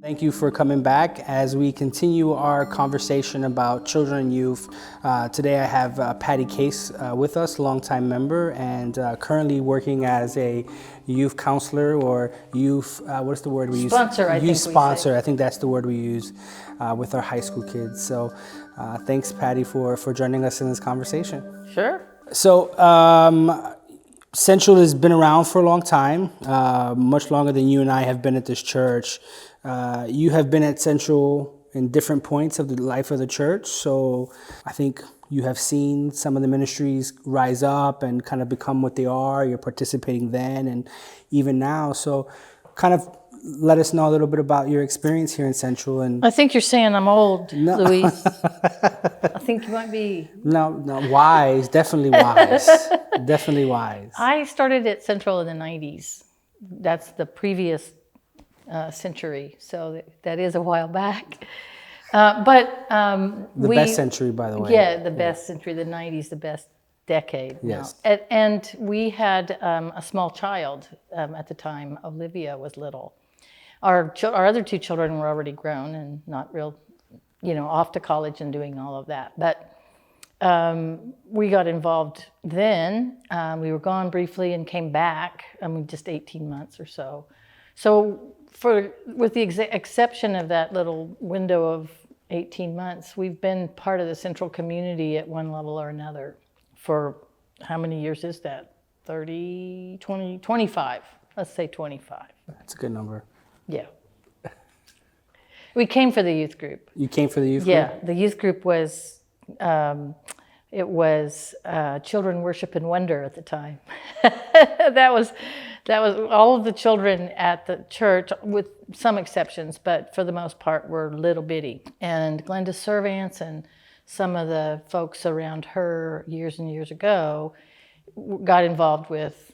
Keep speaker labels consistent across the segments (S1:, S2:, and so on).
S1: Thank you for coming back as we continue our conversation about children and youth. Today I have Patti Case with us, longtime member and currently working as a youth counselor or youth, what's the word we use?
S2: Sponsor, I think we
S1: Youth sponsor,
S2: say.
S1: I think that's the word we use with our high school kids. So thanks, Patti, for joining us in this conversation.
S2: Sure.
S1: So Central has been around for a long time, much longer than you and I have been at this church. You have been at Central in different points of the life of the church, so I think you have seen some of the ministries rise up and kind of become what they are. You're participating then and even now. So kind of let us know a little bit about your experience here in Central. And
S2: I think you're saying I'm old,
S1: No.
S2: Luis. I think you might be.
S1: No, wise, definitely wise, definitely wise.
S2: I started at Central in the 90s. That's the previous century, so that is a while back.
S1: The best century, by the way.
S2: Yeah, the best century, the 90s, the best decade.
S1: Yes.
S2: Now. And we had a small child at the time. Olivia was little. Our other two children were already grown and not real, off to college and doing all of that. But we got involved then. We were gone briefly and came back. Just 18 months or so. So with the exception of that little window of 18 months, we've been part of the Central community at one level or another for how many years is that? 30, 20, 25. Let's say 25.
S1: That's a good number.
S2: Yeah. We came for the youth group.
S1: You came for the youth group?
S2: Yeah, the youth group was, Children Worship and Wonder at the time. That was all of the children at the church, with some exceptions, but for the most part were little bitty. And Glenda Servants and some of the folks around her years and years ago got involved with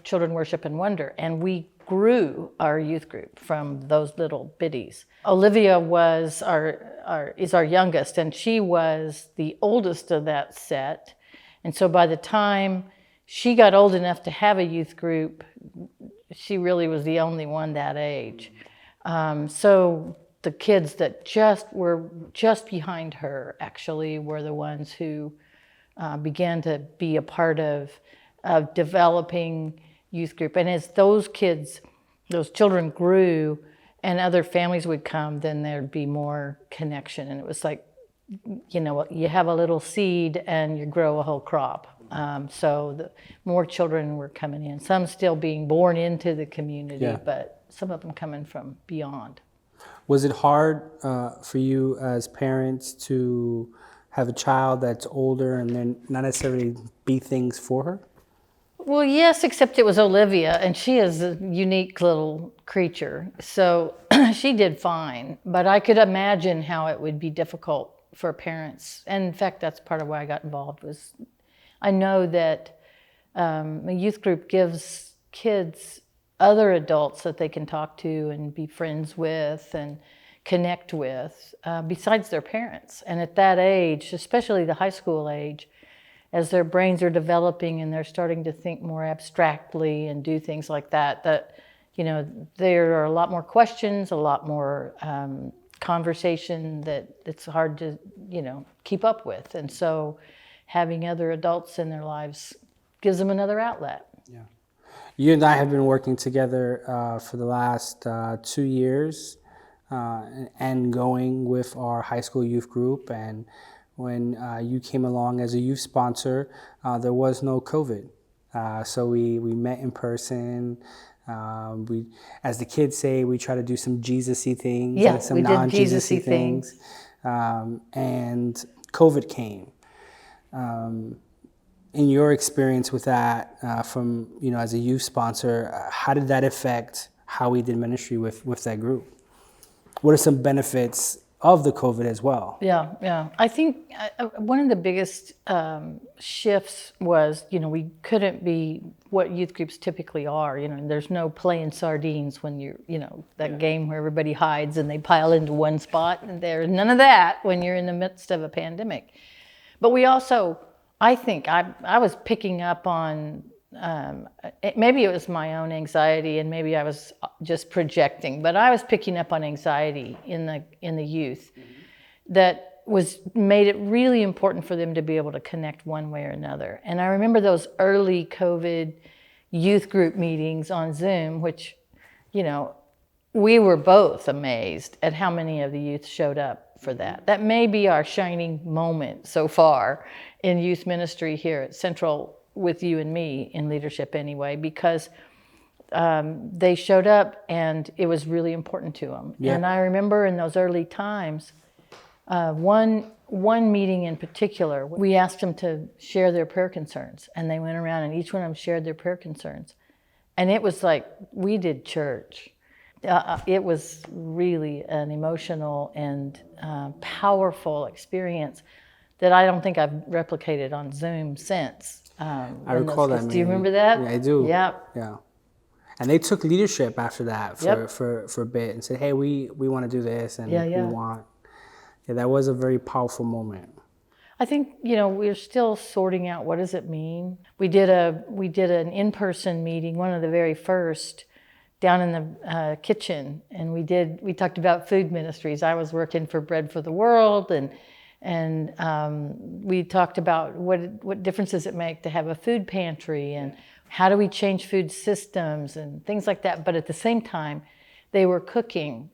S2: Children Worship and Wonder, and we grew our youth group from those little bitties. Olivia is our youngest, and she was the oldest of that set. And so by the time she got old enough to have a youth group, she really was the only one that age. So the kids that were just behind her actually were the ones who began to be a part of developing youth group. And as those children grew and other families would come, then there'd be more connection. And it was like, you have a little seed and you grow a whole crop. So the more children were coming in, some still being born into the community, but some of them coming from beyond.
S1: Was it hard for you as parents to have a child that's older and then not necessarily be things for her?
S2: Well, yes, except it was Olivia, and she is a unique little creature. So she did fine, but I could imagine how it would be difficult for parents. And in fact, that's part of why I got involved. Was I know that a youth group gives kids other adults that they can talk to and be friends with and connect with besides their parents. And at that age, especially the high school age, as their brains are developing and they're starting to think more abstractly and do things like that, there are a lot more questions, a lot more conversation that it's hard to, keep up with. And so having other adults in their lives gives them another outlet.
S1: Yeah. You and I have been working together for the last 2 years and going with our high school youth group. And when you came along as a youth sponsor, there was no COVID. So we met in person. We, as the kids say, we try to do some Jesus-y things and some non-Jesus-y things. And COVID came. In your experience with that, from as a youth sponsor, how did that affect how we did ministry with that group? What are some benefits of the COVID as well?
S2: Yeah. I think one of the biggest shifts was, we couldn't be what youth groups typically are. There's no playing sardines when that game where everybody hides and they pile into one spot. And there's none of that when you're in the midst of a pandemic. But we also, I think, I was picking up on maybe it was my own anxiety, and maybe I was just projecting, but I was picking up on anxiety in the youth that made it really important for them to be able to connect one way or another. And I remember those early COVID youth group meetings on Zoom, which, we were both amazed at how many of the youth showed up for that. That may be our shining moment so far in youth ministry here at Central, with you and me in leadership anyway, because they showed up and it was really important to them. Yeah. And I remember in those early times, one meeting in particular, we asked them to share their prayer concerns, and they went around and each one of them shared their prayer concerns. And it was like we did church. It was really an emotional and powerful experience that I don't think I've replicated on Zoom since.
S1: I recall that.
S2: Do you remember that?
S1: Yeah, I do.
S2: Yeah.
S1: Yeah. And they took leadership after that
S2: Yep.
S1: for a bit and said, hey, we want to do this, and
S2: Yeah.
S1: we want. Yeah, that was a very powerful moment.
S2: I think, we're still sorting out what does it mean. We did an in-person meeting, one of the very first, down in the kitchen, and we talked about food ministries. I was working for Bread for the World, and we talked about what difference does it make to have a food pantry, and how do we change food systems and things like that. But at the same time, they were cooking.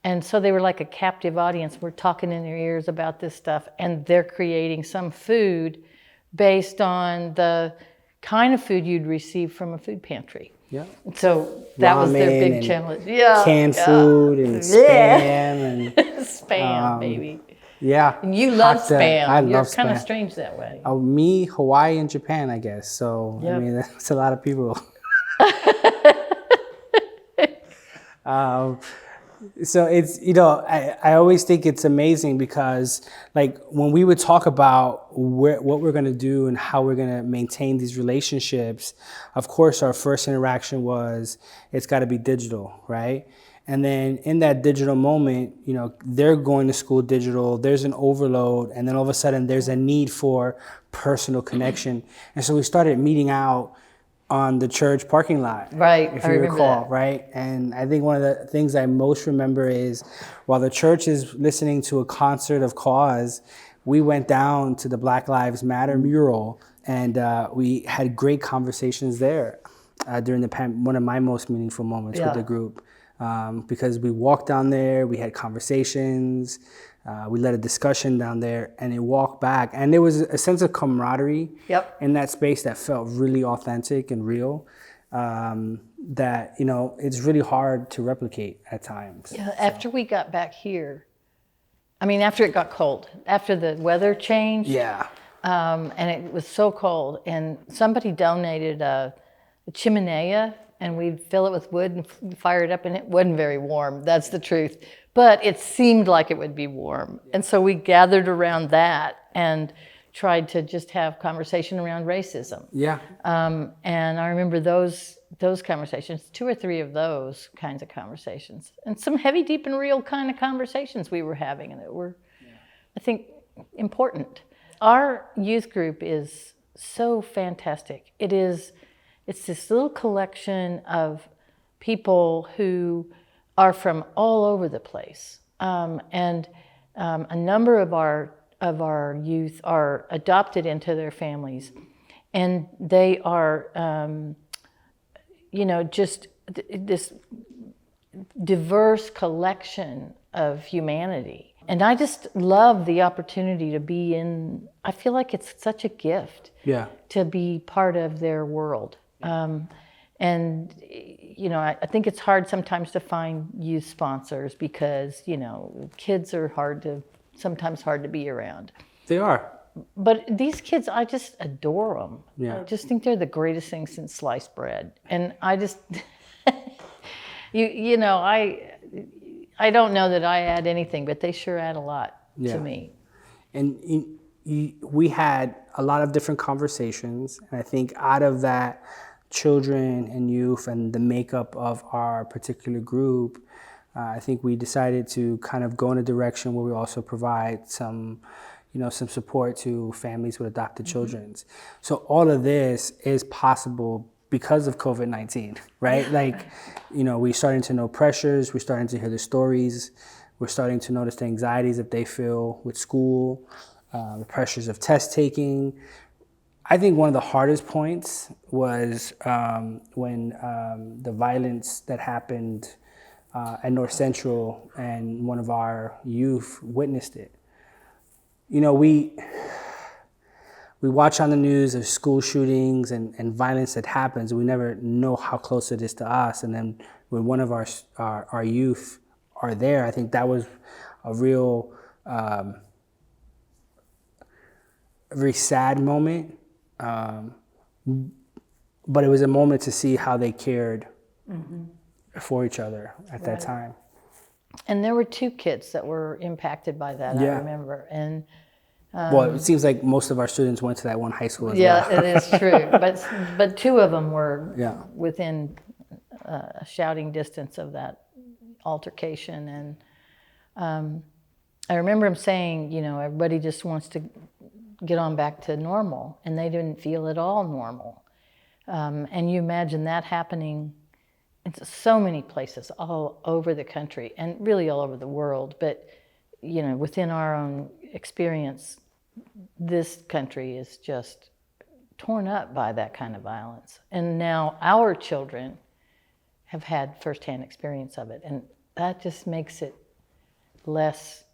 S2: And so they were like a captive audience. We're talking in their ears about this stuff, and they're creating some food based on the kind of food you'd receive from a food pantry.
S1: Yeah.
S2: So that was their big challenge. Yeah.
S1: Canned food and spam and
S2: spam, baby.
S1: Yeah.
S2: And you love spam.
S1: I love
S2: You're
S1: spam.
S2: kind of strange that way.
S1: Me, Hawaii, and Japan, I guess. So
S2: Yep.
S1: I mean, that's a lot of people. So it's, I always think it's amazing because, like, when we would talk about what we're going to do and how we're going to maintain these relationships, of course, our first interaction was it's got to be digital, right? And then in that digital moment, they're going to school digital, there's an overload, and then all of a sudden there's a need for personal connection. And so we started meeting out on the church parking lot,
S2: right?
S1: If you recall, that. Right? And I think one of the things I most remember is while the church is listening to a concert of Cause, we went down to the Black Lives Matter mural, and we had great conversations there during one of my most meaningful moments with the group, because we walked down there, we had conversations. We led a discussion down there, and it walked back. And there was a sense of camaraderie in that space that felt really authentic and real, that, it's really hard to replicate at times.
S2: Yeah, after we got back here, after it got cold, after the weather changed.
S1: Yeah.
S2: And it was so cold, and somebody donated a chimenea, and we'd fill it with wood and fire it up, and it wasn't very warm. That's the truth. But it seemed like it would be warm. And so we gathered around that and tried to just have conversation around racism.
S1: Yeah.
S2: And I remember those conversations, 2 or 3 of those kinds of conversations, and some heavy, deep, and real kind of conversations we were having, and that were, I think, important. Our youth group is so fantastic. It's this little collection of people who are from all over the place, and a number of our youth are adopted into their families, and they are, just this diverse collection of humanity. And I just love the opportunity to be in. I feel like it's such a gift to be part of their world. And, I think it's hard sometimes to find youth sponsors because, kids are sometimes hard to be around.
S1: They are.
S2: But these kids, I just adore them.
S1: Yeah.
S2: I just think they're the greatest thing since sliced bread. And I just, I don't know that I add anything, but they sure add a lot to me.
S1: And we had a lot of different conversations, and I think out of that, children and youth and the makeup of our particular group, I think we decided to kind of go in a direction where we also provide some, some support to families with adopted children. So all of this is possible because of COVID-19, right? Like, we're starting to know pressures, we're starting to hear the stories, we're starting to notice the anxieties that they feel with school, the pressures of test taking. I think one of the hardest points was when the violence that happened at North Central, and one of our youth witnessed it. We watch on the news of school shootings and violence that happens. We never know how close it is to us. And then when one of our youth are there, I think that was a real, very sad moment. But it was a moment to see how they cared for each other at that time.
S2: And there were 2 kids that were impacted by that, I remember. And
S1: well, it seems like most of our students went to that one high school as well.
S2: Yeah, it is true. But 2 of them were within a shouting distance of that altercation. And I remember him saying, everybody just wants to get on back to normal, and they didn't feel at all normal. And you imagine that happening in so many places all over the country and really all over the world. But, within our own experience, this country is just torn up by that kind of violence. And now our children have had firsthand experience of it. And that just makes it less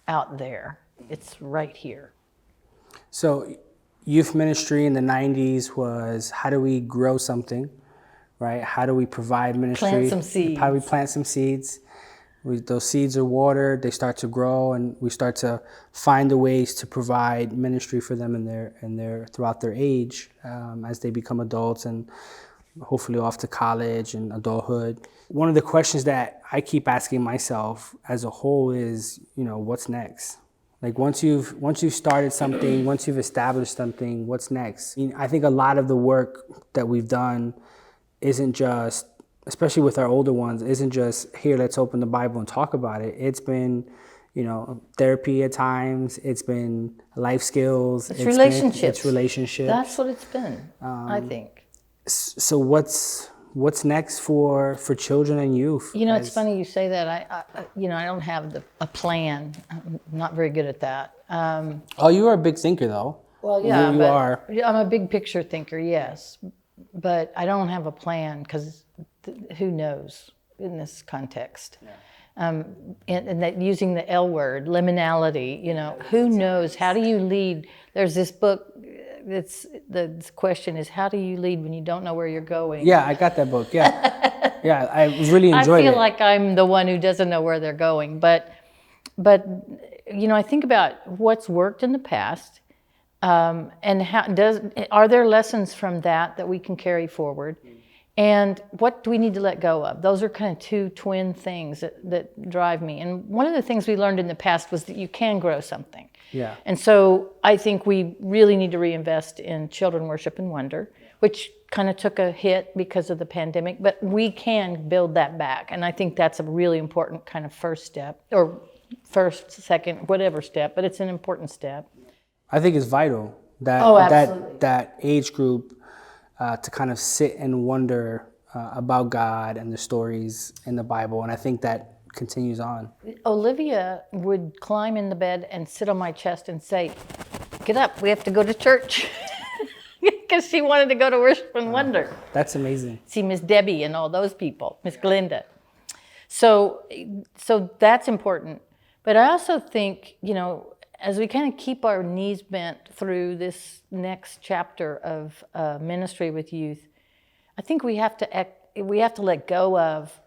S2: out there. It's right here.
S1: So youth ministry in the 90s was, how do we grow something, right? How do we provide ministry?
S2: Plant some seeds.
S1: How do we plant some seeds? Those seeds are watered, they start to grow, and we start to find the ways to provide ministry for them in their throughout their age as they become adults and hopefully off to college and adulthood. One of the questions that I keep asking myself as a whole is, what's next? Like once you've started something, once you've established something, what's next? I think a lot of the work that we've done isn't just, especially with our older ones, isn't just, here, let's open the Bible and talk about it. It's been, therapy at times. It's been life skills.
S2: It's relationships.
S1: It's relationships.
S2: That's what it's been, I think.
S1: So what's next for children and youth?
S2: It's funny you say that. I don't have a plan. I'm not very good at that.
S1: Oh, you are a big thinker, though.
S2: Well, yeah,
S1: you are.
S2: I'm a big picture thinker, yes. But I don't have a plan because who knows in this context? Yeah. And that using the L word, liminality, who knows? How do you lead? There's this book, the question is, how do you lead when you don't know where you're going?
S1: Yeah, I got that book, yeah. Yeah, I really enjoyed it.
S2: I feel like I'm the one who doesn't know where they're going. But I think about what's worked in the past, and are there lessons from that we can carry forward? And what do we need to let go of? Those are kind of 2 twin things that drive me. And one of the things we learned in the past was that you can grow something.
S1: Yeah.
S2: And so I think we really need to reinvest in children worship and wonder, which kind of took a hit because of the pandemic, but we can build that back. And I think that's a really important kind of first step, or first, second, whatever step, but it's an important step.
S1: I think it's vital that age group to kind of sit and wonder about God and the stories in the Bible. And I think that continues on.
S2: Olivia would climb in the bed and sit on my chest and say, "Get up, we have to go to church." Because she wanted to go to worship and wonder.
S1: That's amazing.
S2: See Miss Debbie and all those people, Miss Glinda. So that's important. But I also think, as we kind of keep our knees bent through this next chapter of ministry with youth, I think we have to let go of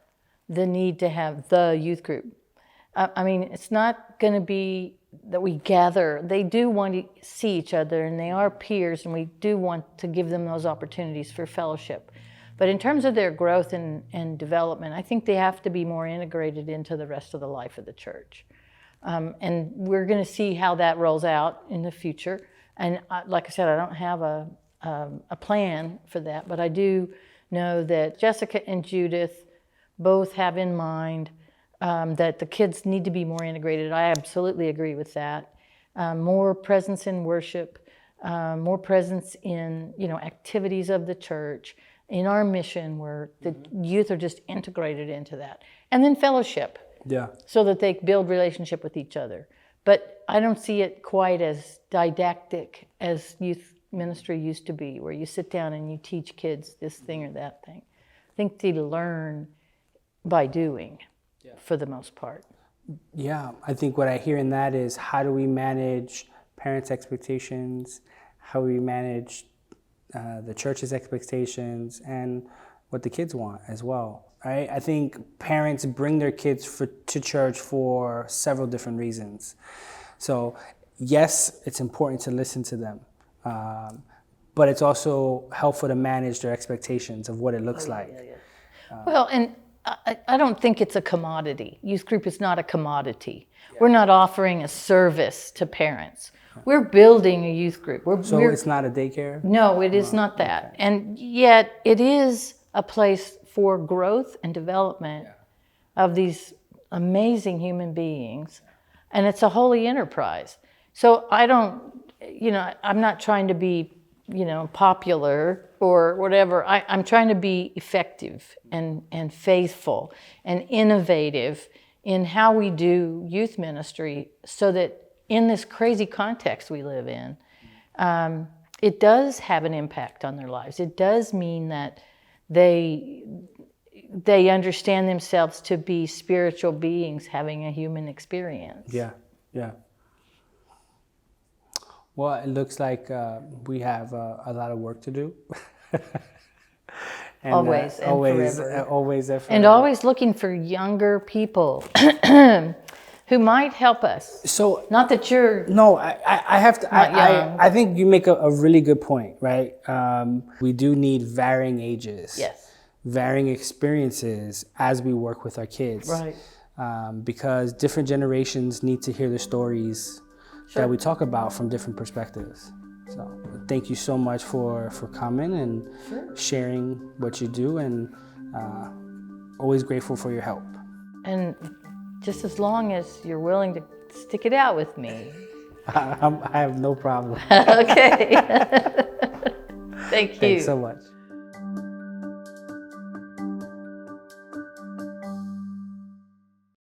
S2: the need to have the youth group. It's not going to be that we gather. They do want to see each other, and they are peers, and we do want to give them those opportunities for fellowship. But in terms of their growth and development, I think they have to be more integrated into the rest of the life of the church. And we're going to see how that rolls out in the future. And like I said, I don't have a plan for that, but I do know that Jessica and Judith both have in mind that the kids need to be more integrated. I absolutely agree with that. more presence in worship, more presence in, activities of the church, in our mission where the youth are just integrated into that. And then fellowship.
S1: Yeah.
S2: So that they build relationship with each other. But I don't see it quite as didactic as youth ministry used to be, where you sit down and you teach kids this thing or that thing. I think they learn by doing, for the most part.
S1: Yeah, I think what I hear in that is, how do we manage parents' expectations? How do we manage the church's expectations, and what the kids want as well, right? I think parents bring their kids to church for several different reasons. So yes, it's important to listen to them, but it's also helpful to manage their expectations of what it looks like.
S2: Well, and I don't think it's a commodity. Youth group is not a commodity. We're not offering a service to parents. We're building a youth group.
S1: So it's not a daycare?
S2: No, it is not that. Okay. And yet it is a place for growth and development of these amazing human beings. And it's a holy enterprise. So I don't, I'm not trying to be, popular or whatever. I'm trying to be effective and faithful and innovative in how we do youth ministry, so that in this crazy context we live in, it does have an impact on their lives. It does mean that they understand themselves to be spiritual beings having a human experience.
S1: Yeah. Well, it looks like we have a lot of work to do. And,
S2: always and forever.
S1: Always and forever.
S2: And always looking for younger people who might help us.
S1: So
S2: not that you're
S1: no, I have to. I think you make a really good point, right? We do need varying ages,
S2: yes,
S1: varying experiences as we work with our kids,
S2: right?
S1: Because different generations need to hear the stories that we talk about from different perspectives. So thank you so much for coming and sharing what you do, and always grateful for your help.
S2: And just as long as you're willing to stick it out with me.
S1: I have no problem.
S2: Okay. Thank you.
S1: Thanks so much.